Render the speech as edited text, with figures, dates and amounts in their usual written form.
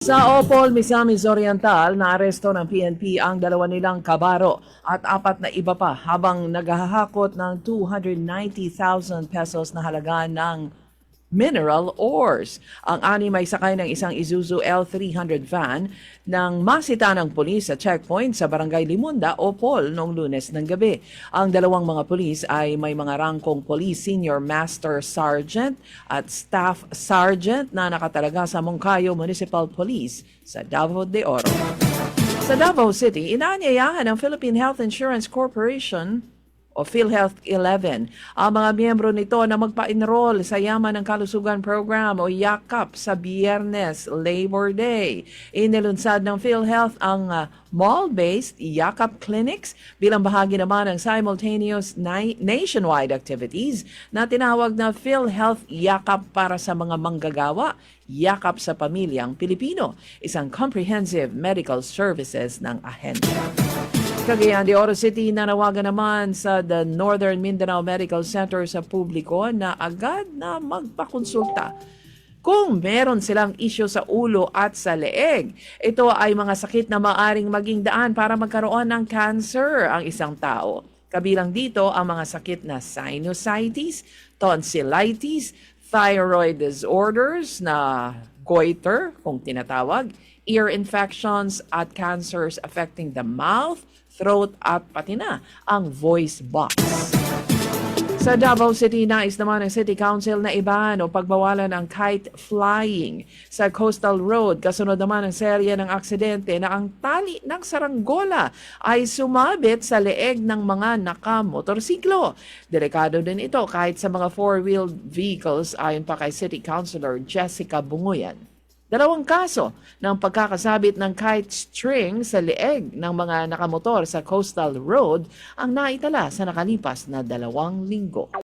Sa Opol, Misamis Oriental, naaresto ng PNP ang dalawa nilang kabaro at apat na iba pa habang naghahakot ng 290,000 pesos na halaga ng mineral ores. Ang anim ay sakay ng isang Isuzu L300 van nang masita ng pulis sa checkpoint sa Barangay Limunda, Opol noong Lunes ng gabi. Ang dalawang mga pulis ay may mga rangkong Police Senior Master Sergeant at Staff Sergeant na nakatalaga sa Moncayo Municipal Police sa Davao de Oro. Sa Davao City, inaanyayahan ng Philippine Health Insurance Corporation o PhilHealth 11 ang mga miyembro nito na magpa-enroll sa Yaman ng Kalusugan Program o YAKAP sa Biyernes, Labor Day. Inilunsad ng PhilHealth ang mall-based YAKAP clinics bilang bahagi naman ng simultaneous nationwide activities na tinawag na PhilHealth YAKAP para sa mga manggagawa, YAKAP sa Pamilyang Pilipino, isang comprehensive medical services ng ahensya. Cagayan de Oro City, nanawagan naman sa the Northern Mindanao Medical Center sa publiko na agad na magpakonsulta kung meron silang isyu sa ulo at sa leeg. Ito ay mga sakit na maaring maging daan para magkaroon ng cancer ang isang tao. Kabilang dito ang mga sakit na sinusitis, tonsillitis, thyroid disorders na goiter kung tinatawag, ear infections at cancers affecting the mouth, throat at pati na ang voice box. Sa Davao City, nais naman ng City Council na ibahan o pagbawalan ang kite flying sa Coastal Road. Kasunod naman ang serya ng aksidente na ang tali ng saranggola ay sumabit sa leeg ng mga nakamotorsiklo. Delikado din ito kahit sa mga four-wheeled vehicles ayon pa kay City Councilor Jessica Bunguyan. 2 kaso ng pagkakasabit ng kite string sa leeg ng mga nakamotor sa Coastal Road ang naitala sa nakalipas na 2 linggo.